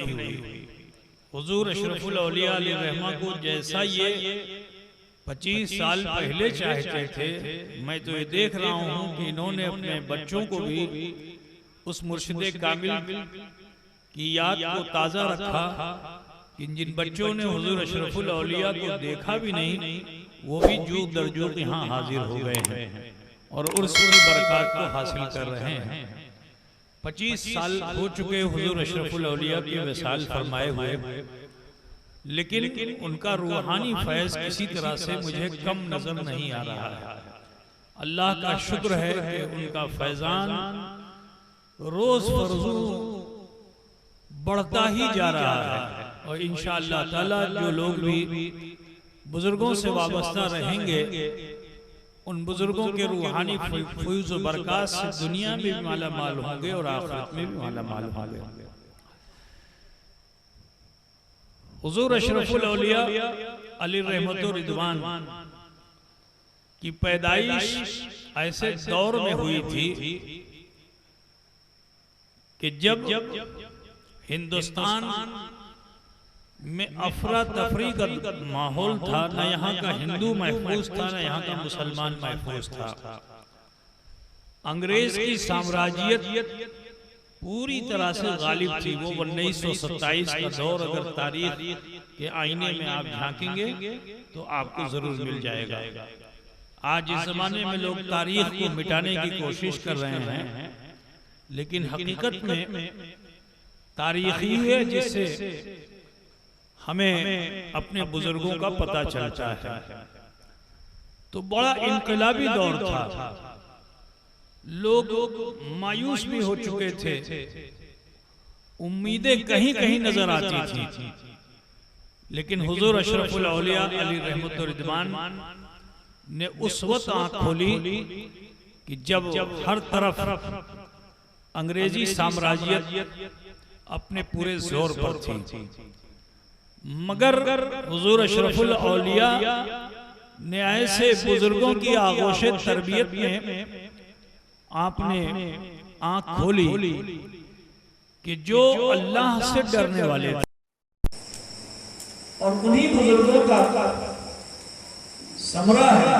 नहीं हुई। हुजूर अशरफुल औलिया अलैहिर्रहमा को जैसा ये 25 साल पहले चाहते थे, मैं तो ये देख रहा हूँ कि इन्होंने अपने बच्चों को भी उस मुर्शिद कामिल की याद को ताज़ा रखा कि जिन बच्चों ने हुजूर अशरफुल औलिया को देखा भी नहीं, वो भी जुग दर जुग यहाँ हाजिर हो गए हैं और उर्स की बरकत को हासिल कर रहे हैं। 25 साल हो चुके हुजूर अशरफुल औलिया के विसाल फरमाए हुए, लेकिन उनका रूहानी फैज़ किसी तरह से मुझे कम नजर नहीं आ रहा है। अल्लाह का शुक्र है कि उनका फैजान रोज फरजू बढ़ता ही जा रहा है और इंशाअल्लाह ताला जो लोग भी बुजुर्गों से वाबस्ता रहेंगे, उन बुजुर्गों के रूहानी फैज़ और बरकत से दुनिया में भी माला माल होंगे और आखिरत में भी माला माल होंगे। हुजूर अशरफुल औलिया अलैहिर्रहमतुर रिदवान की पैदाइश ऐसे दौर में हुई थी कि जब हिंदुस्तान में अफरा तफरी का माहौल था, न यहाँ का हिंदू महफूज था, न यहाँ का मुसलमान महफूज था। अंग्रेज की साम्राज्यत पूरी तरह से गालिब थी। वो 1927 का दौर अगर तारीख के आईने में आप झांकेंगे तो आपको जरूर मिल जाएगा। आज इस जमाने में लोग तारीख को मिटाने की कोशिश कर रहे हैं, लेकिन हकीकत में तारीख ही है जिससे हमें अपने बुजुर्गों का पता चलता है। तो बड़ा इनकलाबी दौर था, लोग मायूस भी हो चुके थे, उम्मीदें कहीं कहीं नजर आती थी, लेकिन हुजूर अशरफुल औलिया अलैहिर्रहमतुर रिदवान ने उस वक्त आंख खोली कि जब हर तरफ अंग्रेजी साम्राज्य अपने पूरे जोर पर थी, मगर हुजूर अशरफुल औलिया ने ऐसे बुजुर्गों की आगोश तरबियत में आपने आंख खोली कि जो अल्लाह से डरने वाले थे और उन्हीं बुजुर्गों का समरा है।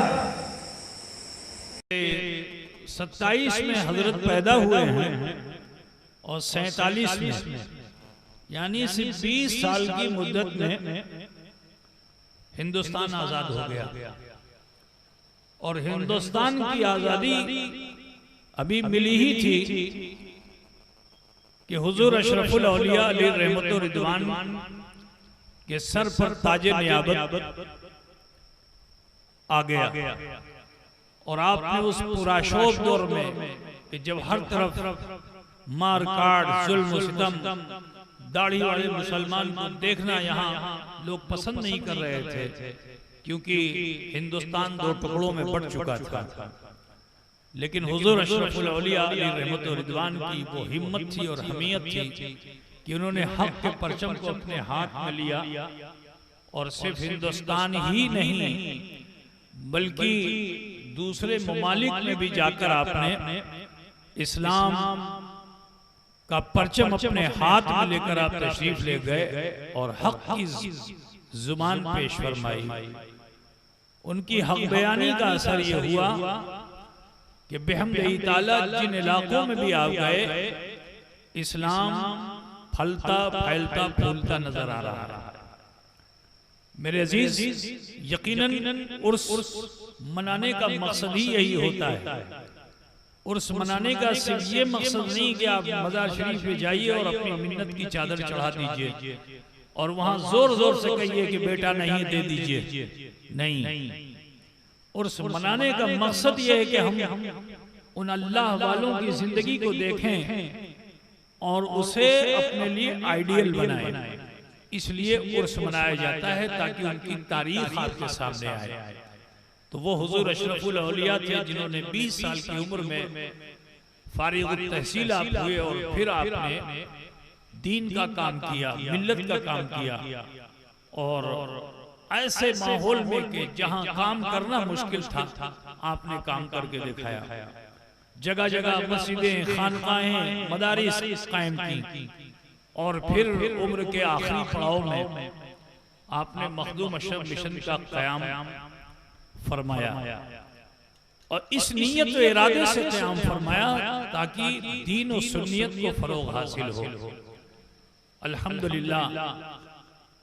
27 में हजरत पैदा हुए हैं और 47 में, यानी सिर्फ 20 साल की मुद्दत में हिंदुस्तान आजाद हो गया। और हिंदुस्तान की आजादी अभी मिली ही थी कि हुजूर अशरफुल औलिया अलैहिर्रहमतुर रिदवान के सर पर ताजे नियाबत आ गया और आपने उस पुराशोभ दौर में कि जब हर तरफ मार काट जुल्म सितम, दाढ़ी वाले मुसलमान को देखना यहाँ लोग पसंद नहीं कर रहे थे, क्योंकि हिंदुस्तान दो टुकड़ों में बट चुका था। लेकिन हुजूर अशरफुल औलिया अलैहिर्रहमतुर रिदवान की वो हिम्मत थी और हमीयत थी कि उन्होंने हक के परचम को अपने हाथ में लिया और सिर्फ हिंदुस्तान ही नहीं बल्कि दूसरे ममालिक में भी जाकर आपने इस्लाम का परचम अपने हाथ में लेकर आप तशरीफ ले गए और हक की जुबान पेश फरमाई। उनकी हक बयानी का असर ये हुआ कि बिहम्दिही ताला जिन इलाकों में भी आ गए, इस्लाम फलता फैलता फूलता नजर आ रहा है। मेरे अजीज, यकीनन उर्स मनाने का मकसद ही यही होता है। उर्स मनाने का सिर्फ ये मकसद नहीं कि आप मज़ार शरीफ में जाइए और अपनी मिन्नत की चादर चढ़ा दीजिए और वहां जोर जोर से कहिए कि बेटा नहीं दे दीजिए। नहीं, उर्स मनाने का मकसद ये है कि हम उन अल्लाह वालों की जिंदगी को देखें और उसे अपने लिए आइडियल बनाएं। इसलिए उर्स मनाया जाता है ताकि उनकी तारीख आपके सामने आए। तो वो हुजूर अशरफुल औलिया थे जिन्होंने 20 साल की उम्र में फारिग तहसील आप हुए और फिर आपने दीन का काम किया, मिल्लत का काम किया और ऐसे माहौल में कि जहां काम करना मुश्किल था, आपने काम करके दिखाया। जगह जगह मस्जिदें, खानकाहें, मदारिस कायम की और फिर उम्र के आखिरी पड़ाव में आपने मखदूम अशरफ मिशन का क़याम फरमाया और इस नीयत और इरादे से क़याम फरमाया ताकि दीन और सुन्नियत को फरोग हासिल हो। अल्हम्दुलिल्लाह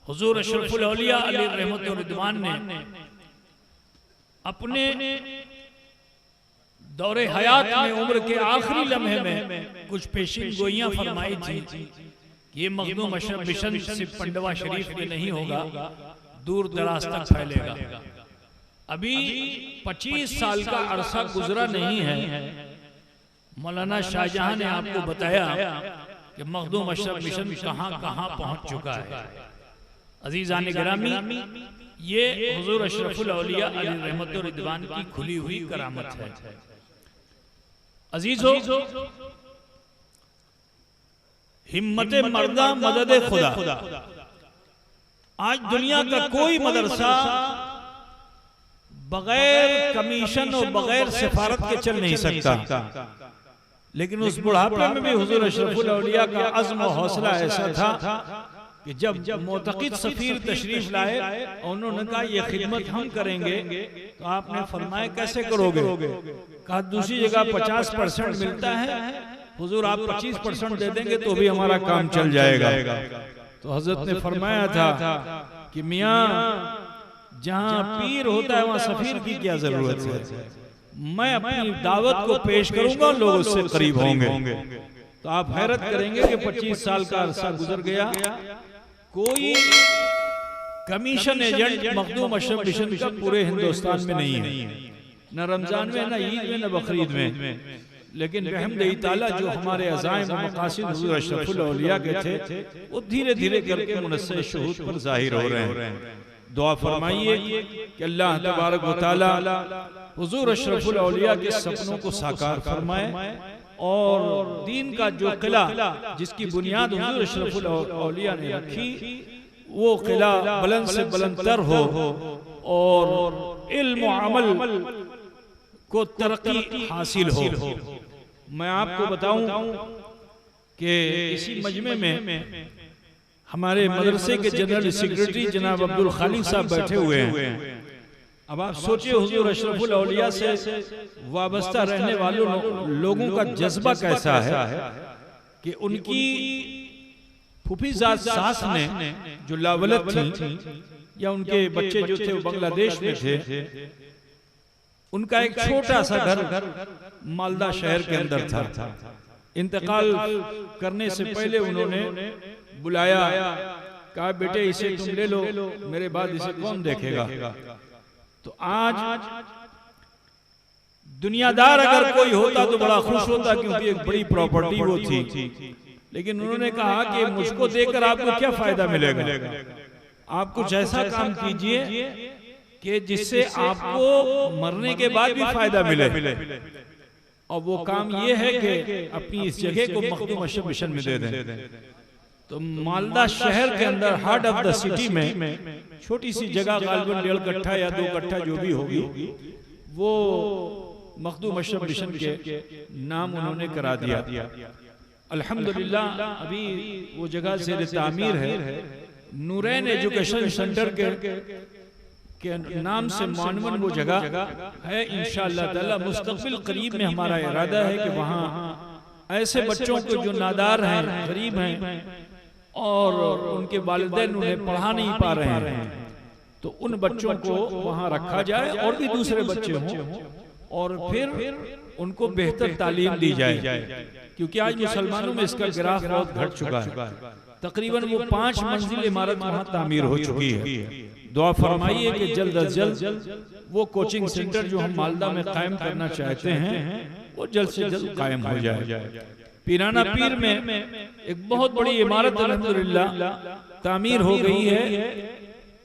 हुजूर अशरफुल औलिया अलैहि रहमत व रिदवान ने अपने दौरे हयात में उम्र के आखिरी लम्हे में कुछ पेशीन गोइयां फरमाई थी कि ये मखदूम अशरफ मिशन सिर्फ पंडवा शरीफ में नहीं होगा, दूर दराज तक फैलेगा। अभी 25 साल का अरसा गुजरा नहीं है, मौलाना शाहजहां ने आपको बताया कि मखदूम अशरफ मिशन कहां कहां पहुंच चुका है। अजीज़ान गिरामी, ये हुजूर अशरफुल औलिया अलैहि रहमत व रिदवान की खुली हुई करामत है। अजीजो, हिम्मत मर्दा मदद खुदा। आज दुनिया का कोई मदरसा बगैर कमीशन और बगैर सिफारत के चल नहीं सकता, लेकिन उस बुढ़ापे में भी हुजूर अशरफुल औलिया का अज़्म और हौसला ऐसा था कि जब मोतक़िद सफीर तशरीफ लाए और उन्होंने कहा ये खिदमत हम करेंगे, तो आपने फरमाया कैसे करोगे? कहा दूसरी जगह 50% मिलता है, हुजूर आप 25% दे देंगे तो भी हमारा काम चल जाएगा। तो हजरत ने फरमाया था कि मियाँ जहाँ पीर होता है वहाँ सफीर की क्या जरूरत है, मैं अपनी दावत को पेश करूंगा, लोग उससे करीब होंगे। तो आप हैरत करेंगे कि 25 साल का अरसा गुजर गया, कोई commission agent Makhdoom Ashraf mission का पूरे हिंदुस्तान में नहीं है, न रमजान में, न ईद में, न बकरीद में। लेकिन रहमदे ताला जो हमारे अज़ाइम और मकासिद हुजूर अशरफुल औलिया के थे, वो धीरे धीरे करके मुनस्से शहूद पर जाहिर हो रहे हैं। दुआ फरमाइए कि अल्लाह तबारक व तआला हुजूर अशरफुल औलिया के सपनों को साकार फरमाए और दीन का जो किला जिसकी बुनियाद हुजूर अशरफुल औलिया ने रखी, वो किला बुलंद से बुलंदतर हो और इल्म और अमल को तरक्की हासिल हो। मैं आपको बताऊं कि इसी मजमे में हमारे मदरसे के जनरल सेक्रेटरी जनाब अब्दुल खालिक साहब बैठे हुए हैं। अब आप सोचिए हुजूर अशरफुल औलिया से वाबस्ता रहने वालों लोगों का जज्बा कैसा है कि उनकी फूफीजाद सास ने जो लावलत थी या उनके बच्चे जो थे वो बांग्लादेश में थे, उनका एक छोटा सा घर मालदा शहर के अंदर था। इंतकाल करने से पहले उन्होंने बुलाया, कहा बेटे इसे तुम ले लो, मेरे बाद इसे कौन देखेगा। तो आज दुनियादार अगर कोई होता तो बड़ा खुश होता, क्योंकि एक बड़ी प्रॉपर्टी वो थी। लेकिन उन्होंने कहा कि मुझको देकर आपको क्या फायदा मिलेगा, आप कुछ ऐसा काम कीजिए कि जिससे आपको मरने के बाद भी फायदा मिले। और वो काम ये है कि अपनी इस जगह को मखदूम अशरफ मिशन में दे दें। तो मालदा शहर के अंदर हार्ट ऑफ द सिटी में छोटी सी जगह गालबन 1.5 कट्ठा या 2 कट्ठा जो भी होगी, वो मखदूम अशरफ मिशन के नाम उन्होंने करा दिया। अल्हम्दुलिल्लाह अभी वो जगह ज़ेर तामीर है। नूरैन एजुकेशन सेंटर के नाम से मानवन वो जगह है। इंशाअल्लाह ताला मुस्तक़बिल करीब में हमारा इरादा है कि वहाँ ऐसे बच्चों को जो नादार हैं, गरीब हैं और उनके वालिदैन उन्हें पढ़ा नहीं पा रहे हैं, तो उन बच्चों को वहाँ रखा जाए और भी दूसरे बच्चे हों और फिर उनको बेहतर तालीम दी जाए। क्योंकि आज मुसलमानों में इसका गिराफ बहुत घट चुका है। तकरीबन वो 5 मंजिल इमारत वहाँ तामीर हो चुकी है। दुआ फरमाइए कि जल्द अज जल्द वो कोचिंग सेंटर जो हम मालदा में कायम करना चाहते हैं वो जल्द से जल्द कायम हो जाए। पीराना पीर में एक बहुत बड़ी इमारत अल्हम्दुलिल्लाह तामीर हो गई है,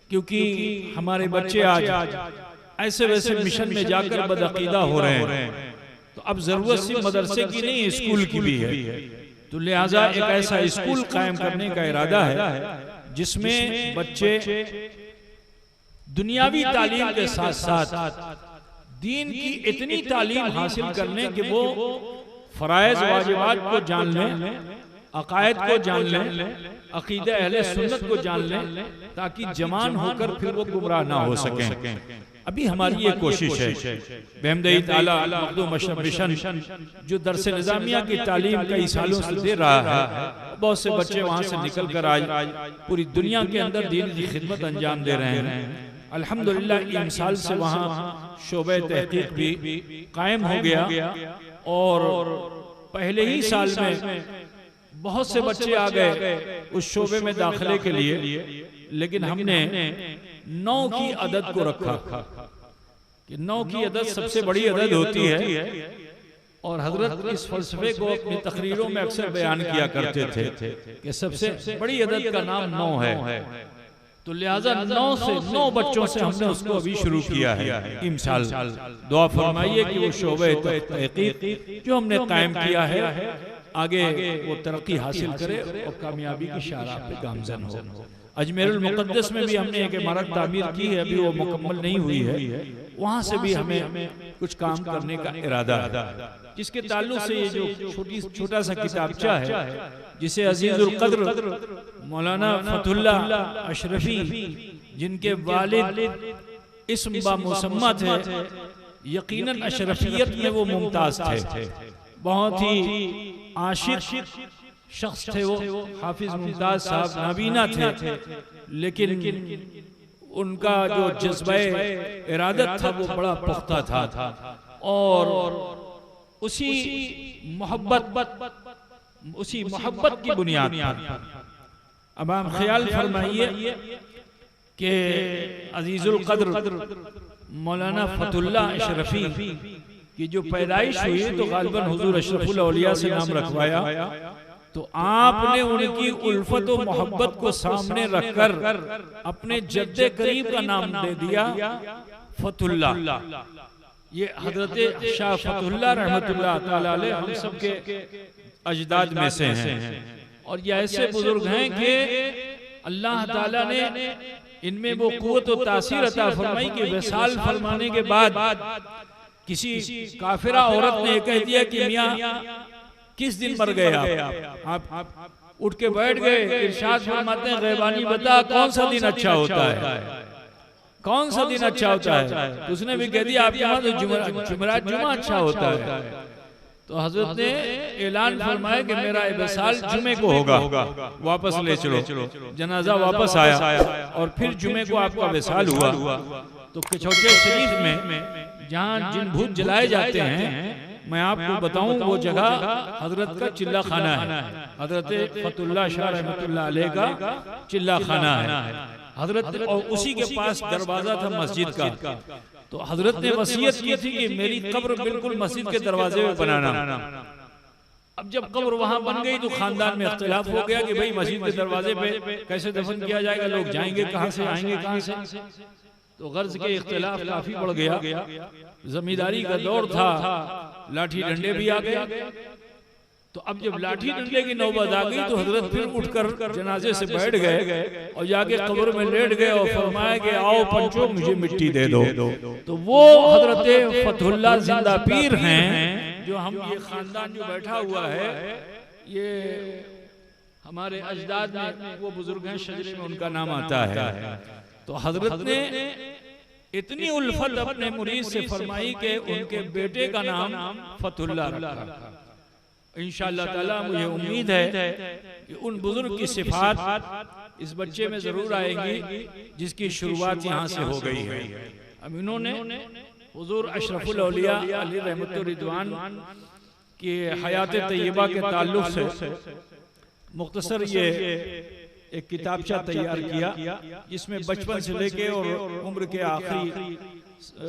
क्योंकि हमारे बच्चे आज ऐसे वैसे मिशन में जाकर बदअकीदा हो रहे हैं। तो अब जरूरत सिर्फ मदरसे की नहीं, स्कूल की भी है। तो लिहाजा एक ऐसा स्कूल कायम करने का इरादा है जिसमें बच्चे दुनियावी तालीम के साथ साथ दीन की इतनी तालीम हासिल कर लें कि वो फराइज वाजिबात को जान लें अकायद को जान लें, अकीदा अहले सुन्नत को जान लें, ताकि जवान होकर फिर वो गुमराह ना हो सकें। अभी हमारी ये कोशिश है बेहमदई ताला मखदूम अशरफ मिशन जो दरस निज़ामिया की तालीम कई सालों से दे रहा है, बहुत से बच्चे वहाँ से निकल कर आज पूरी दुनिया के अंदर दीन की खिदमत अंजाम दे रहे हैं। अल्हम्दुलिल्लाह इन साल से वहाँ शोबे तहकीक भी कायम हो गया और पहले ही साल में बहुत से बच्चे आ गए उस शोबे में दाखिले के लिए, लेकिन हमने 9 की अदद को रखा कि 9 की अदद सबसे बड़ी अदद होती है और हजरत इस फलसफे को अपनी तकरीरों में अक्सर बयान किया करते थे कि सबसे बड़ी अदद का नाम 9 है। तो लिहाजा 9 से 9 बच्चों से हमने उसको अभी शुरू किया है। इंशाअल्लाह दुआ फरमाइए कि वो शोबे तहकीक जो हमने कायम किया है आगे वो तरक्की हासिल करे और कामयाबी की शाह पे गामजन हो। अजमेरुल मुक़द्दस में भी हमने एक इमारत तामीर की है, अभी वो मुकम्मल नहीं हुई है, वहाँ से भी हमें कुछ काम करने का इरादा है, जिसके ताल्लुक से ये जो छोटा सा किताबचा है जिसे अजीजुल क़द्र मौलाना फतहुल्लाह अशरफी जिनके वालिद इस्म बा मुसम्मा थे, यकीनन अशरफियत में वो मुमताज थे, बहुत ही आशिक शख्स थे वो, हाफिज मुमताज साहब नाबीना थे, लेकिन उनका जो जज्बे इरादत था वो बड़ा पुख्ता था और उसी मोहब्बत की बुनियाद पर अब आप ख्याल फरमाइए कि अजीजुल क़द्र मौलाना फतहुल्लाह अशरफी की जो पैदाइश हुई तो गालिबन हुजूर अशरफुल औलिया से नाम रखवाया, तो आपने उनकी उल्फत और मोहब्बत को सामने रखकर अपने जद्दे करीब का नाम दे दिया फतहुल्लाह। ये हजरत शाह फतहुल्लाह रहमतुल्लाह ताला अलैह हम सबके अजदाद में से हैं और ये ऐसे बुजुर्ग हैं कि अल्लाह ताला ने इनमें वो कुव्वत और तासीर अता फरमाई कि विसाल फरमाने के बाद किसी काफिरा औरत ने कह दिया कि मियां किस दिन मर गए आप उठ के बैठ गए, इरशाद फरमाते हैं गैबानी बता कौन सा दिन अच्छा होता है, कौन सा दिन अच्छा होता है। उसने भी कह दिया आपके वहां तो जुमरात जुमा अच्छा होता है। तो हजरत ने ऐलान फरमाया कि मेरा विसाल जुमे को होगा, वापस ले चलो। जनाजा वापस आया और फिर जुमे को आपका विसाल हुआ। तो कछौटे शरीफ में जहाँ जिन भूत जलाए जाते हैं, मैं आपको बताऊं वो जगह हजरत का चिल्ला खाना है, हजरत फतहुल्लाह शाह रहमतुल्लाह अलैह का चिल्ला खाना है हजरत, और उसी के पास दरवाजा था मस्जिद का। तो हजरत ने वसीयत की थी कि मेरी कब्र बिल्कुल मस्जिद के दरवाजे में बनाना। अब जब कब्र वहां बन गई तो खानदान में इख्तिलाफ हो गया कि भाई मस्जिद के दरवाजे पे कैसे दफन किया जाएगा, लोग जाएंगे कहाँ से, आएंगे कहाँ से। तो गर्ज के इख्तिलाफ काफी बढ़ गया, जमींदारी का दौर था, लाठी डंडे भी आ गए। तो अब जब लाठी डंडे की नौबत आ गई तो हजरत फिर उठकर जनाजे से बैठ गए और जाके कब्र में लेट गए और फरमाया कि आओ पंचो मुझे मिट्टी दे दो। तो वो हजरत फतहुल्लाह जिंदा पीर हैं, जो हम ये खानदान जो बैठा हुआ है ये हमारे अजदाद में वो बुजुर्ग हैं, शजरे में उनका नाम आता है। तो हजरत ने इतनी उल्फत अपने मुरीद से फरमाई कि उनके बेटे का नाम फतहुल्लाह रखा। इंशाअल्लाह ताला मुझे उम्मीद है कि उन बुजुर्ग की सिफात इस बच्चे में जरूर आएगी जिसकी शुरुआत यहाँ से हो गई है। अब इन्होंने हुजूर अशरफुल औलिया अली रहमतुर रिदवान की हयात तय्यबा के ताल्लुक से मुख्तसर ये एक किताबचा तैयार किया, जिसमें बचपन से लेके और उम्र के आखिरी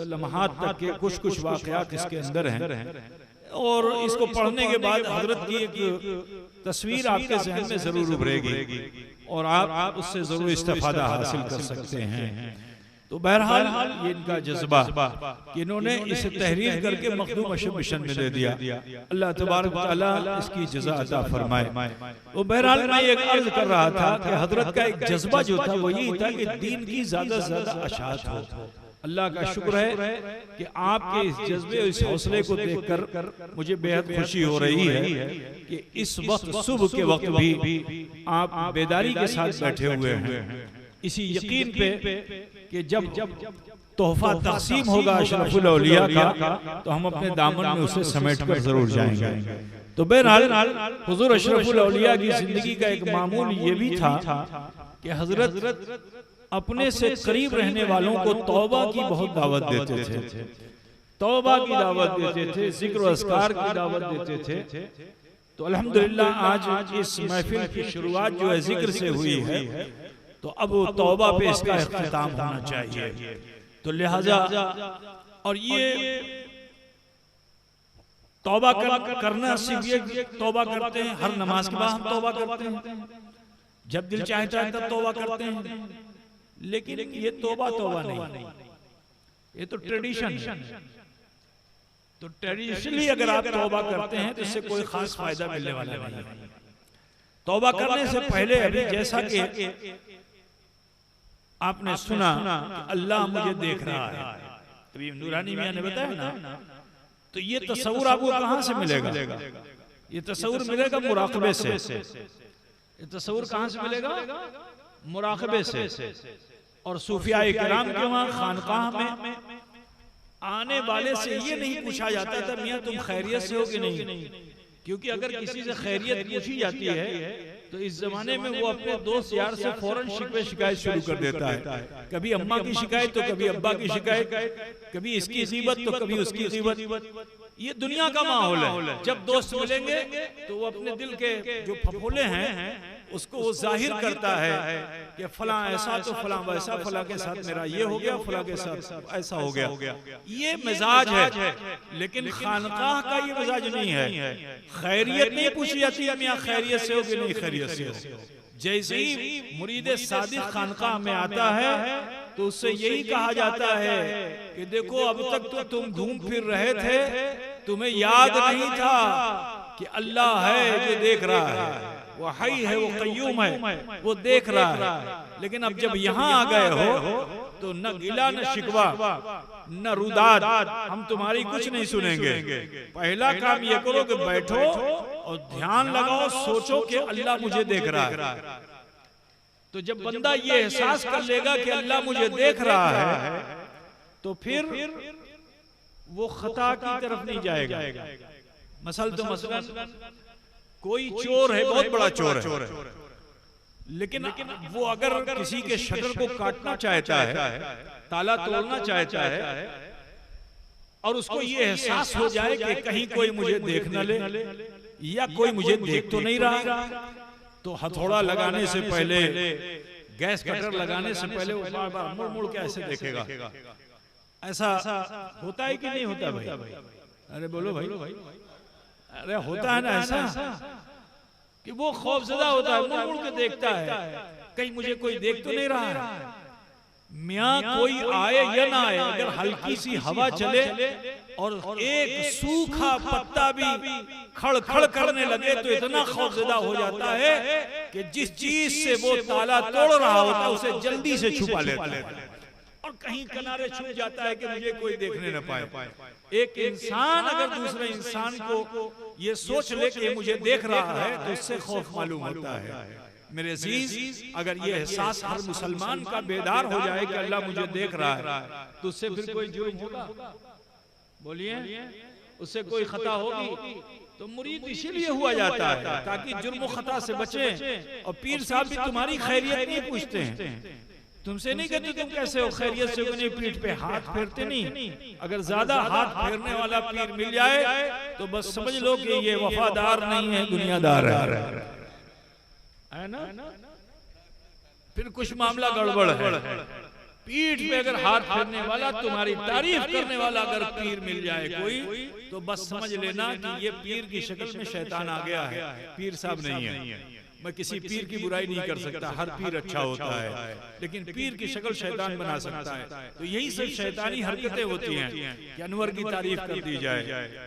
लम्हात तक के कुछ कुछ वाक़यात इसके अंदर हैं। और इसको पढ़ने के बाद हजरत की एक तस्वीर आपके ज़हन में जरूर उभरेगी और आप उससे जरूर इस्तेफादा हासिल कर सकते हैं। तो बहरहाल ये इनका जज्बा कि इन्होंने इसे तहरीर करके मखदूम अशरफ मिशन में दे दिया। अल्लाह तबारक व तआला इसकी जज़ा अता फरमाए। तो बहरहाल मैं एक अर्ज कर रहा था कि हजरत का एक जज्बा जो था वो यही था कि दीन की ज्यादा से ज्यादा अशात हो, अल्लाह का शुक्र है कि आपके इस जज्बे और इस हौसले को देखकर मुझे बेहद खुशी हो रही है कि इस वक्त सुबह के वक्त भी आप बेदारी के साथ बैठे हुए हैं, इसी यकीन पे कि जब तोहफा तक़सीम होगा अशरफुल औलिया का तो हम अपने दामन में उसे समेट कर जरूर जाएंगे। तो बहरहाल हुजूर अशरफुल औलिया की जिंदगी का एक मामूल ये भी था कि हजरत अपने से करीब रहने वालों को तौबा की बहुत दावत देते थे, तौबा की दावत देते थे, जिक्र व अस्कार की दावत देते थे। तो अल्हम्दुलिल्लाह आज इस महफिल की शुरुआत जो है जिक्र से हुई है, तो अब तौबा पे इसका इख्तिताम होना चाहिए। तो लिहाजा और ये तौबा करना सिर्फ ये तौबा करते हैं, हर नमाज के बाद हम तौबा करते हैं, जब दिल चाहता है तब तौबा करते हैं, लेकिन ये तौबा नहीं, ये तो ट्रेडिशन है। तो ट्रेडिशनली अगर आप तौबा करते हैं तो इससे कोई खास फायदा मिलने वाला नहीं है। तौबा करने से पहले अभी जैसा कि आपने सुना अल्लाह मुझे देख रहा है, अभी नूरानी मियां ने बताया ना, तो ये तस्वुर आपको कहां से मिलेगा? ये तस्वुर मिलेगा मुराकबे से। ये तस्वुर कहां से मिलेगा? मुराकबे से। और सूफियाए किराम के वहां खानकाह में आने वाले से ये नहीं पूछा जाता था मियां तुम खैरियत से हो कि नहीं, क्योंकि अगर किसी से खैरियत पूछी जाती है तो इस जमाने में वो अपने दोस्त यार से फौरन शिकायत शुरू कर देता है। कभी अम्मा की शिकायत तो कभी अब्बा की शिकायत, कभी इसकी गीबत तो कभी उसकी गीबत। ये दुनिया का माहौल है। जब दोस्त मिलेंगे तो वो अपने दिल के जो फफोले हैं उसको वो जाहिर करता है कि फला ऐसा तो फला वैसा, फला के साथ मेरा ये हो गया, फला के साथ ऐसा हो गया। ये मिजाज है, लेकिन खानकाह का ये मिजाज नहीं है। खैरियत नहीं पूछी जाती है मियां खैरियत से हो कि नहीं खैरियत से हो। जैसे ही मुरीद सादिक खानकाह में आता है तो उससे यही कहा जाता है कि देखो अब तक तो तुम घूम फिर रहे थे, तुम्हें याद नहीं था कि अल्लाह है जो देख रहा है, वो हई है, वो कय्यूम है, वो देख रहा है। लेकिन अब जब यहाँ आ गए हो तो न गिला न शिकवा न रुदाद, हम तुम्हारी कुछ नहीं सुनेंगे। पहला काम ये करो कि बैठो और ध्यान लगाओ, सोचो कि अल्लाह मुझे देख रहा है। तो जब बंदा ये एहसास कर लेगा कि अल्लाह मुझे देख रहा है तो फिर वो खता की तरफ नहीं जाएगा। मसलन कोई चोर है, बहुत बड़ा चोर है, लेकिन वो अगर किसी के शटर को काटना चाहता है, ताला तोड़ना चाहता है, और उसको ये एहसास हो जाए कि कहीं कोई मुझे देख न ले या कोई मुझे देख तो नहीं रहा, तो हथौड़ा लगाने से पहले, गैस कटर लगाने से पहले वो बार बार मुड़ मुड़ के ऐसे देखेगा। ऐसा होता है कि नहीं होता भाई? अरे बोलो भाई। अरे होता है ना ऐसा कि वो खौफजदा होता है, मुड़ मुड़ के देखता है कहीं मुझे कोई देख तो नहीं रहा है। मियाँ कोई आए या ना आए, अगर हल्की सी हवा चले और एक सूखा पत्ता भी खड़ खड़ करने लगे तो इतना खौफजदा हो जाता है कि जिस चीज से वो ताला तोड़ रहा होता है उसे जल्दी से छुपा लेता है और कहीं किनारे छुप जाता है कि मुझे कोई देखने न पाए। एक इंसान अगर दूसरे इंसान को ये सोच ले कि मुझे देख रहा है तो उससे खौफ मालूम होता है। मेरे अजीज, अगर ये एहसास हर मुसलमान का बेदार हो जाए कि अल्लाह मुझे देख रहा है तो उससे फिर कोई जुर्म होगा? बोलिए, उससे कोई खता होगी? तो मुरीद इसीलिए हुआ जाता है ताकि जुर्म खता से बचे। और पीर साहब भी तुम्हारी खैरियत नहीं पूछते हैं, तुमसे नहीं कहते तुम कैसे हो, खैरियत से नहीं, पीठ पे हाथ फेरते नहीं। अगर ज्यादा हाथ फेरने वाला पीर मिल जाए तो बस समझ लो कि ये वफादार नहीं है, दुनियादार है ना। फिर कुछ मामला गड़बड़ है। पीठ पे अगर हाथ फेरने वाला, तुम्हारी तारीफ करने वाला अगर पीर मिल जाए कोई, तो बस समझ लेना कि ये पीर की शक्ल में शैतान आ गया है, पीर साहब नहीं है। मैं किसी पीर की बुराई नहीं कर सकता, हर पीर अच्छा होता है, लेकिन पीर की शक्ल शैतान बना सकता है। तो यही सब शैतानी हरकतें होती हैं कि अनवर की तारीफ कर दी जाए,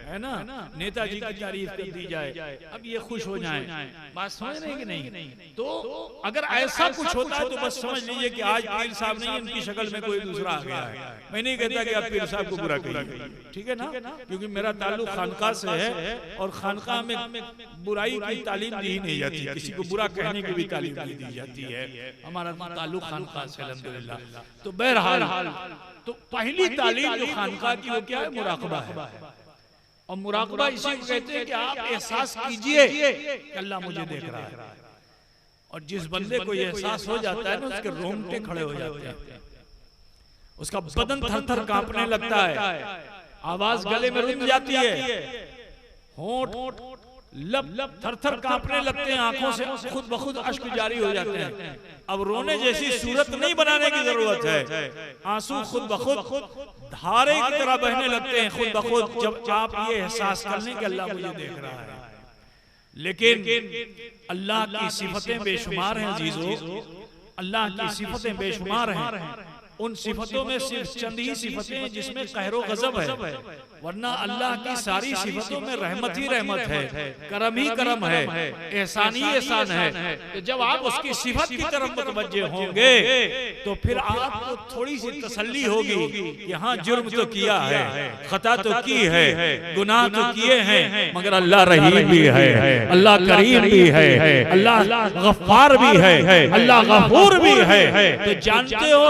है ना, नेताजी की तारीफ कर दी जाए, अब ये खुश हो जाए। बात समझ रहे हैं कि नहीं? तो अगर ऐसा कुछ होता है तो बस समझ लीजिए कि आज पीर साहब नहीं, उनकी शक्ल में कोई दूसरा आ गया है। मैं नहीं कहता कि आप पीर साहब को बुरा करिए, ठीक है ना, क्योंकि मेरा ताल्लुक खानका से है और खानका में बुराई की तालीम दी नहीं जाती, किसी को बुरा कहने की भी तालीम नहीं दी जाती है। हमारा ताल्लुक खानका से अल्हम्दुलिल्लाह। तो बहरहाल तो पहली तालीम जो खानका की वो क्या है? मुराकबा है। और मुराकबा इसी को कहते हैं कि आप एहसास कीजिए कि अल्लाह मुझे देख रहा है। और जिस बंदे को ये एहसास हो जाता है ना, उसके रोंगटे खड़े हो जाते हैं, उसका बदन थर-थर कांपने लगता है, आवाज गले में रुक जाती है, होंठ लब थर-थर कांपने लगते हैं, आंखों से खुद ब खुद अश्क जारी हो जाते हैं। अब रोने जैसी सूरत नहीं बनाने की जरूरत है, आंसू खुद ब खुद धारे की तरह बहने लगते हैं खुद ब खुद, जब आप ये एहसास कर लें कि अल्लाह मुझे देख रहा है। लेकिन अल्लाह की सिफतें बेशुमार हैं अजीजों, अल्लाह की सिफतें बेशुमार हैं। उन सिफतों में सिर्फ चंद ही सिफतें हैं जिसमें कहरो गजब है, वरना अल्लाह की सारी सिफतों में रहमत ही रहमत है, करम ही करम है, एहसान ही एहसान है। तो जब आप उसकी सिफत की तरफ मुतवज्जे होंगे तो फिर आपको थोड़ी सी तसल्ली होगी कि हाँ, जुर्म तो किया है, खता तो की है, गुनाह तो किए हैं, मगर अल्लाह रहीम भी है, अल्लाह करीम भी है, अल्लाह गफ्फार भी है, अल्लाह गफूर भी है। तो जानते हो,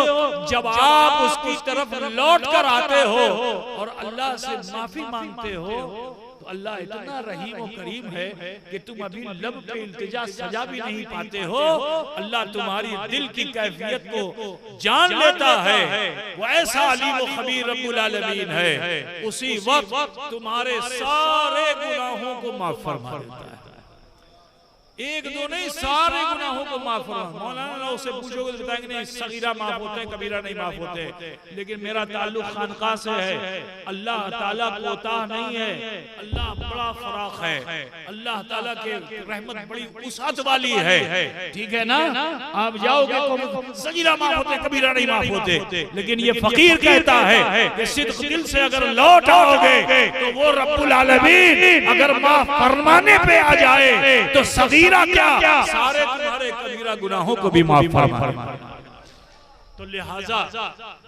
जब आप उसकी तरफ लौट कर आते हो और अल्लाह से माफी मांगते हो तो अल्लाह इतना रहीम और करीम है कि तुम अभी लब पे इल्तिजा सजा भी नहीं पाते हो, अल्लाह तुम्हारी दिल की कैफियत को जान लेता है। वो ऐसा अलीम व खबीर रब्बुल आलमीन है, उसी वक्त तुम्हारे सारे गुनाहों को माफ फरमा देता है। एक दो नहीं, सारे गुनाहों को माफ फरमा। मौलाना उससे पूछोगे तो बताएंगे नहीं, सगीरा माफ होते हैं, कबीरा नहीं माफ होते। लेकिन मेरा ताल्लुक खानका से है, अल्लाह ताला कोताह नहीं है, अल्लाह बड़ा फराख है, अल्लाह ताला के रहमत बड़ी वुसअत वाली है, ठीक है ना। आप जाओगे तो सगीरा माफ होते हैं, कबीरा नहीं माफ होते। लेकिन ये फकीर कहता है कि सिद्क दिल से अगर लौट आओगे तो वो रब्बुल आलमीन अगर माफ फरमाने पे आ जाए तो सगीरा क्या सारे तुम्हारे कबीरा गुनाहों को भी माफ फरमा। तो लिहाजा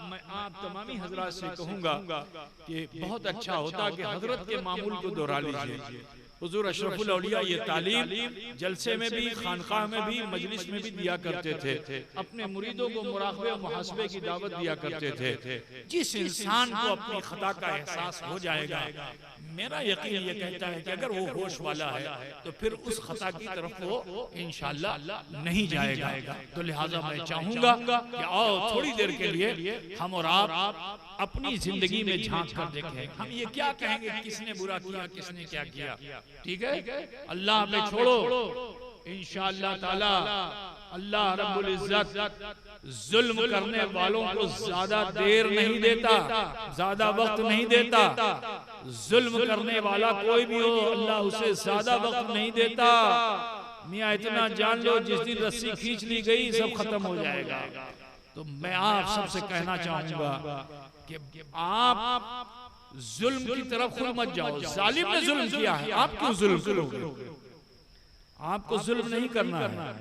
मैं आप तमामी हजरात से कहूंगा कि बहुत अच्छा होता कि हजरत के मामूल को दोहरा लीजिए। हुजूर अशरफुल औलिया ये तालीम जलसे में भी, खानकाह में भी, मजलिस में भी दिया करते थे। अपने मुरीदों को मुराक़बे और मुहासबे की दावत दिया करते थे। जिस इंसान को अपनी खता का एहसास हो जाएगा, मेरा यकीन ये कहता है कि अगर वो होश वाला है तो फिर उस खता की तरफ वो इंशाअल्लाह नहीं जाएगा। तो लिहाजा मैं चाहूंगा कि आओ थोड़ी देर के लिए हम और आप अपनी जिंदगी में झांक कर देखें। हम ये क्या कहेंगे किसने बुरा किया, किसने क्या किया, ठीक है, अल्लाह पे छोड़ो। इंशाअल्लाह ताला अल्लाह रब्बुल इज्जत जुल्म करने वालों को ज्यादा देर नहीं देता, ज्यादा वक्त नहीं देता। जुल्म करने वाला कोई भी हो, अल्लाह उसे ज्यादा वक्त नहीं देता। मियाँ इतना जान लो, जिस दिन रस्सी खींच ली गई सब खत्म हो जाएगा। तो मैं आप सबसे कहना चाहूंगा कि आप जुल्म की तरफ खुद मत जाओ। जालिम ने जुल्म किया है, आप क्यों जुल्म करोगे? आपको जुल्म नहीं करना है,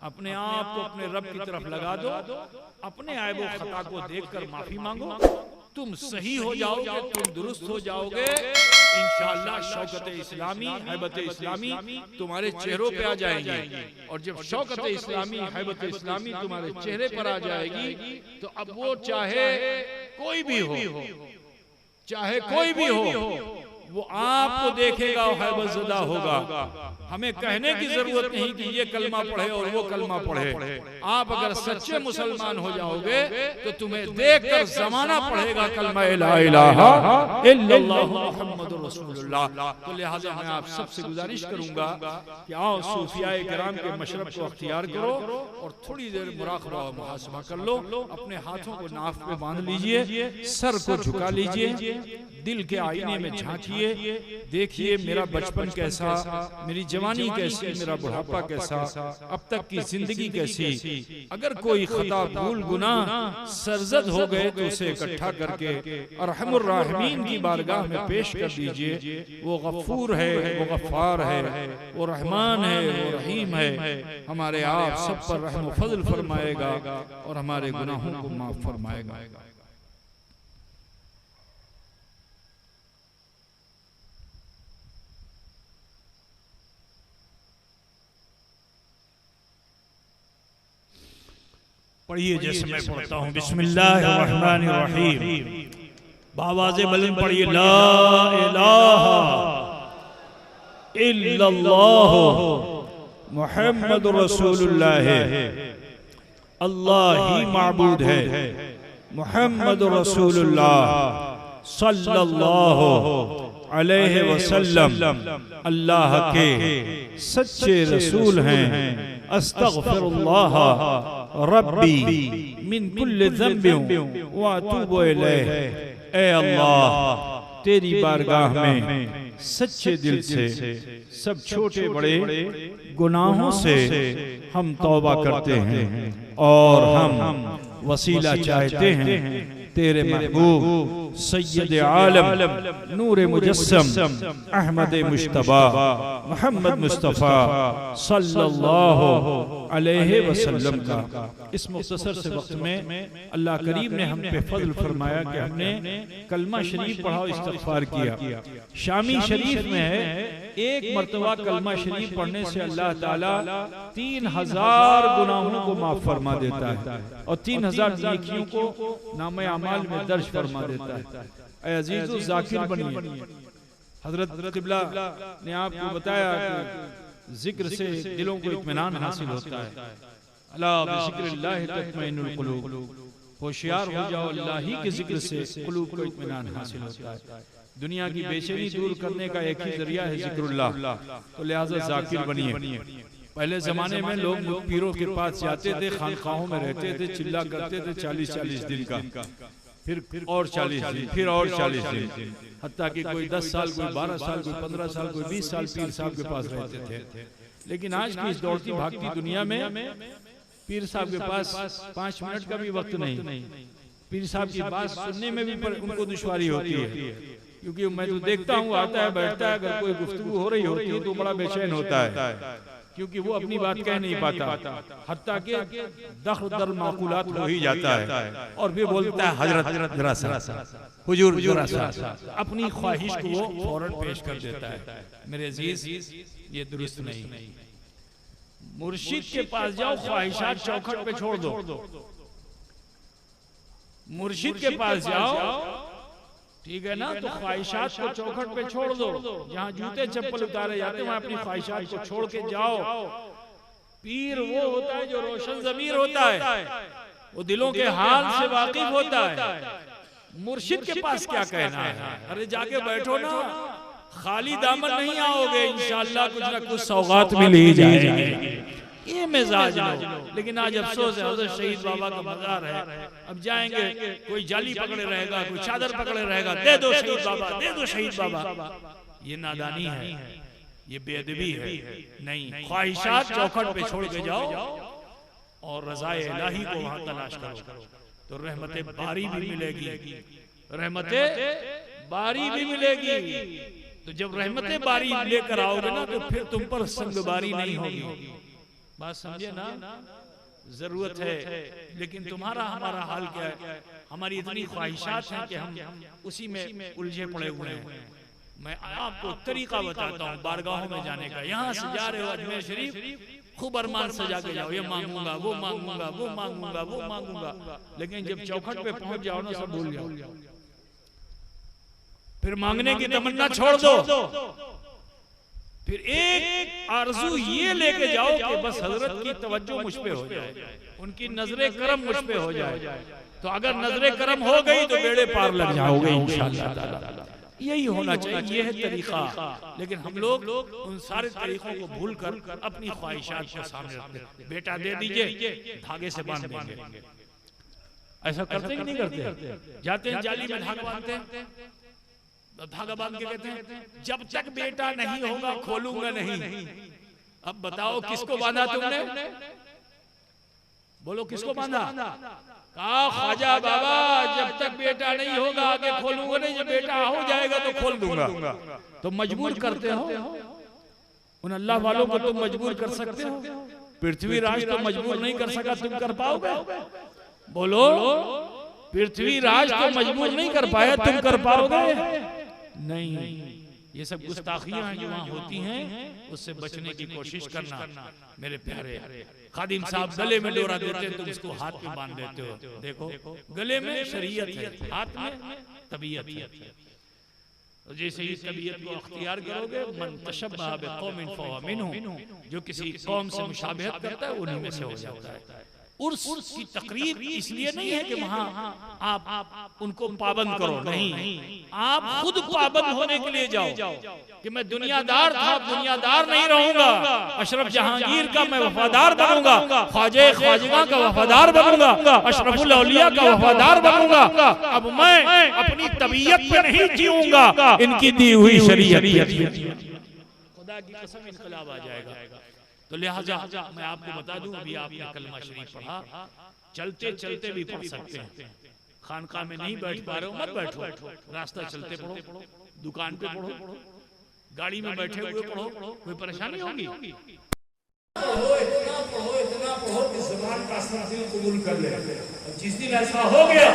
अपने आप को अपने रब की तरफ लगा दो, अपने ऐब व खता को देखकर माफी मांगो, तुम सही हो जाओगे, तुम दुरुस्त हो जाओगे। इंशाअल्लाह शौकत इस्लामी, हैबत इस्लामी तुम्हारे चेहरों पे आ जाएगी। और जब शौकत इस्लामी, हैबत इस्लामी तुम्हारे चेहरे पर आ जाएगी तो अब वो चाहे कोई भी हो, चाहे कोई भी हो, वो आपको देखेगा और हैबतज़दा होगा। हमें कहने की जरूरत नहीं कि ये कलमा पढ़े और वो कलमा पढ़े। आप अगर सच्चे मुसलमान हो जाओगे तो तुम्हें देखकर जमाना पढ़ेगा कलमा ला इलाहा इल्लल्लाह मुहम्मदुर रसूलुल्लाह। तो लिहाजा मैं आप सबसे गुजारिश करूंगा कि आओ सूफियाए किराम के मशरब को अख्तियार करो और थोड़ी देर मुराक़बा और मुहासबा कर लो। अपने हाथों को नाफ पे बांध लीजिए, सर को झुका लीजिए, दिल के आईने में झांकिए किए, देखिए मेरा बचपन कैसा, मेरी जवानी कैसी, मेरा बुढ़ापा कैसा, अब तक की जिंदगी कैसी। अगर कोई खता भूल गुनाह सरजद हो गए तो उसे इकट्ठा करके अरहमुर राहिमीन की बारगाह में पेश कर दीजिए। वो गफूर है, वो गफ्फार है, वो रहमान है, वो रहीम है। हमारे आप सब पर रहम फजल फरमाएगा और हमारे गुनाहों को माफ फरमाएगा। पढ़िए जैसे मैं पढ़ता हूँ। बिस्मिल्लाहिर्रहमानिर्रहीम। बावाज़े बुलंद पढ़िए। ला इलाहा इल्लल्लाह मुहम्मदुर रसूलुल्लाह। अल्लाह ही माबूद है, मुहम्मदुर रसूलुल्लाह सल्लल्लाहु अलैहि वसल्लम अल्लाह के सच्चे रसूल हैं। अस्तगफिरुल्लाह रब्बी मिन कुल्लि ज़ंबिन व अतूबु इलैह। ए अल्लाह, तेरी बारगाह में सच्चे दिल से सब छोटे बड़े गुनाहों से हम तौबा करते हैं और हम वसीला चाहते हैं तेरे महबूब सैयद आलम नूर मुजस्सम अहमद मुश्तबा मोहम्मद मुस्तफ़ा सल्लल्लाहु अलैहि वसल्लम का। इस मुख्तसर से वक्त में अल्लाह करीम ने हम पे फजल फरमाया कि हमने कलमा शरीफ पढ़ा और इस्तग़फ़ार किया। शामी शरीफ में है, एक मर्तबा कलमा शरीफ पढ़ने से अल्लाह ताला 3000 गुनाहों को माफ फरमा देता है और 3000 नेकियों को नामे अमाल में दर्ज फरमा देता है। ऐ अजीज़ो ज़ाकिर बनिए। हजरत क़िबला ने आपको बताया कि जिक्र से दिलों को इत्मीनान हासिल होता है। अला बिज़िक्रिल्लाहि तत्मइन्नुल क़ुलूब। होशियार हो जाओ, अल्लाह ही के जिक्र से क़ुलूब को इत्मीनान हासिल होता है। दुनिया की बेचैनी दूर करने का एक ही जरिया है जिक्रुल्लाह, तो लिहाजा ज़ाकिर बनिए। पहले जमाने में लोग पीरों के पास जाते थे, खानकाहों में रहते थे, चिल्ला करते थे 40-40 दिन का, फिर और 40 दिन, फिर और 40 दिन, हत्ता कि कोई 10 साल, कोई 12 साल, कोई 15 साल, कोई 20 साल पीर साहब के पास रहते थे। लेकिन आज की इस दौड़ती भागती दुनिया में पीर साहब के पास 5 मिनट का भी वक्त नहीं। पीर साहब की बात सुनने में भी उनको दुश्वारी होती है, क्योंकि मैं तो देखता हूँ आता है बैठता है, अगर कोई गुफ्तगू हो रही होती है तो बड़ा बेचैन होता है, क्योंकि वो अपनी बात कह नहीं पाता, हत्ता कि दर माकूलात हो ही जाता है और फिर बोलता है हजरत जरा सा, हुजूर जरा सा, अपनी ख्वाहिश को वो फौरन पेश कर देता है। मेरे अजीज, ये दुरुस्त नहीं। मुर्शिद के पास जाओ, ख्वाहिशात चौखट पे छोड़ दो। मुर्शिद के पास जाओ, ठीक है ना, तो ख्वाहिशात को चौखट पे छोड़ दो। जहाँ जूते चप्पल उतारे जाते हैं वहाँ अपनी ख्वाहिशात को छोड़ के जाओ। पीर वो होता है जो रोशन ज़मीर होता है, वो दिलों के हाल से वाकिफ होता है। मुर्शिद के पास क्या कहना है? अरे जाके बैठो ना, खाली दामन नहीं आओगे, इंशाअल्लाह कुछ ना कुछ सौगात मिल ही जाएगी। ये मिजाज लो। लेकिन आज अफसोस है, हज़रत शहीद बाबा का मज़ार है, अब जाएंगे कोई जाली पकड़े रहेगा, कोई चादर पकड़े रहेगा, दे दो शहीद बाबा, दे दो शहीद बाबा। ये नादानी है, ये बेअदबी है। नहीं, ख्वाहिशात चौखट पे छोड़ के जाओ और रज़ाए इलाही को वहां तलाश करो, तो रहमत बारी भी मिलेगी, रहमत बारी भी मिलेगी। तो जब रहमत बारी लेकर आओगे ना, तो फिर तुम पर संगबारी नहीं होगी। बात समझे ना? जरूरत है, लेकिन तुम्हारा हमारा हाल क्या है? हमारी इतनी ख्वाहिशात हैं कि हम उसी में उलझे पड़े हुए हैं। मैं आपको तरीका बताता हूँ बारगाहों में जाने का। यहाँ से जा रहे हो अजमेर शरीफ, खूब अरमान सजा के जाओ, ये मांगूंगा, वो मांगूंगा, वो मांगूंगा, वो मांगूंगा, लेकिन जब चौखट पे पहुंच जाओ ना, सब भूल जाओ। फिर मांगने की तमन्ना छोड़ दो, फिर एक आरज़ू ये लेके जाओ कि बस हजरत की तवज्जो मुझ पे हो जाए, उनकी नजरे करम मुझ पे हो जाए। तो अगर नजरे करम हो गई तो बेड़े पार लग जाओगे इंशाअल्लाह ताला। यही होना चाहिए, ये है तरीका। लेकिन हम लोग उन सारे तरीकों को भूल कर अपनी ख्वाहिशात को सामने रखते हैं। बेटा दे दीजिए, धागे से बांध देंगे। ऐसा करते कि नहीं करते? जाते हैं जाली में धागा बांधते हैं, धागा बांध के कहते हैं जब तक बेटा नहीं होगा खोलूंगा नहीं। अब बताओ किसको बांधा तुमने? बोलो किसको बांधा? कहा ख्वाजा बाबा जब तक बेटा नहीं होगा आगे खोलूंगा नहीं, जब बेटा हो जाएगा तो खोल दूंगा। तो मजबूर करते हो उन अल्लाह वालों को, तुम मजबूर कर सकते हो? पृथ्वीराज तो मजबूर नहीं कर सका, तुम कर पाओगे? बोलो पृथ्वीराज तो मजबूर नहीं कर पाया, तुम कर पाओगे? नहीं। ये सब गुस्ताखियां जो वहां होती हैं उससे बचने की कोशिश करना मेरे प्यारे। खादिम साहब गले में डोरा देते तुम इसको हाथ में बांध देते हो। देखो गले में शरीयत है, हाथ में तबीयत है। जैसे ही तबीयत को अख्तियार करोगे, मन तशब्बह बिक़ौमिन फहुवा मिनहुम, जो किसी कौम से मुशाबहत करता है उन्हीं में से हो जाता है। उर्स की तकरीब इसलिए नहीं है कि वहां आप उनको पाबंद करो, नहीं, आप खुद पाबंद होने के लिए जाओ कि मैं दुनियादार था, दुनियादार नहीं रहूंगा, अशरफ जहांगीर का मैं वफादार बनूंगा, ख्वाजा ख्वाजगा का वफादार बनूंगा, अशरफुल औलिया का वफादार बनूंगा। अब मैं अपनी तबीयत पे नहीं जीऊंगा, इनकी दी हुई शरीयत। खुदा की कसम इनकलाब आ जाएगा। तो लिहाजा मैं आपको बता दूं, अभी आपने कलमा शरीफ पढ़ा, चलते चलते भी पढ़ सकते हैं। खानका में नहीं बैठ पा रहे हो मत बैठो, रास्ता चलते पढ़ो, दुकान पे पढ़ो, गाड़ी में बैठे हुए पढ़ो, कोई परेशानी होगी? इतना पढ़ो कि ज़बान का असर दिल कबूल कर ले। जिस दिन ऐसा हो गया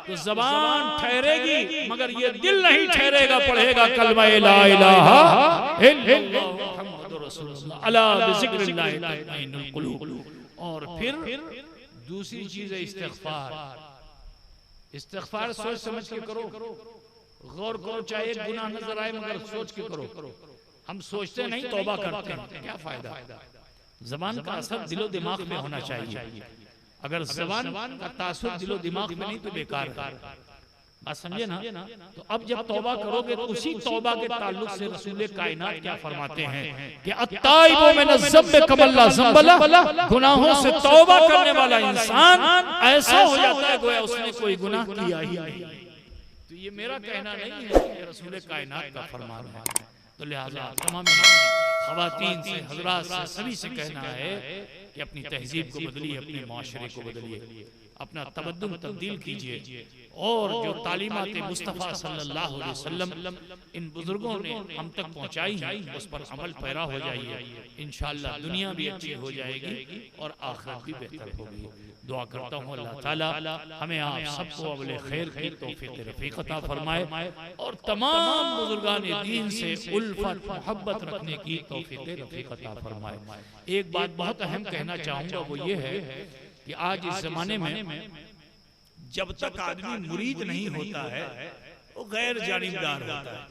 तो ज़बान ठहरेगी मगर ये दिल नहीं ठहरेगा, पढ़ेगा कलमा ला इलाहा इल्लल्लाह अला बिज़िक्रिल्लाह तत्मइन्नुल कुलूब। और फिर दूसरी चीज है इस्तिग़फ़ार। इस्तिग़फ़ार सोच समझ के करो, गौर करो, चाहे एक गुनाह नजर आए मगर सोच के करो। हम सोचते नहीं तौबा करते हैं, क्या फायदा? ज़बान का असर दिलो दिमाग में होना चाहिए। अगर ज़बान का तासुर दिलो दिमाग में नहीं तो बेकार है। बात समझे ना? तो अब जब तौबा करोगे तो उसी तौबा के ताल्लुक से रसूल कायनात क्या फरमाते हैं कि अत्ताइबु मिनज़ ज़म्बि कमल्ला ज़म्बला, गुनाहों से तौबा करने वाला इंसान ऐसा हो जाता है गोया उसने कोई गुनाह किया ही नहीं। तो ये मेरा कहना नहीं है, ये रसूल कायनात का फरमान है। तो लिहाजा तमाम ख़वातीन से, हज़रात से, सभी से कहना है कि अपनी तहजीब को बदलिए, अपने माशरे को बदलिए, अपना तबद्दुल तब्दील कीजिए और जो तालीमात मुस्तफ़ा सल्लल्लाहु अलैहि वसल्लम इन बुजुर्गों ने हम तक पहुंचाई हैं उस पर अमल पैरा हो जाइए। इंशाअल्लाह दुनिया भी अच्छी हो जाएगी और आखिरत भी बेहतर होगी। दुआ करता हूँ अल्लाह ताला हमें आप सबको अवले खैर की तौफीक रफ़ीक अता फरमाए और तमाम बुजुर्गान दीन से उल्फत मोहब्बत रखने की तौफीक रफ़ीक अता फरमाए। एक बात बहुत अहम कहना चाहूँगा, वो ये है कि आज इस जमाने में जब तक आदमी मुरीद नहीं होता है वो गैर जानिबदार होता है।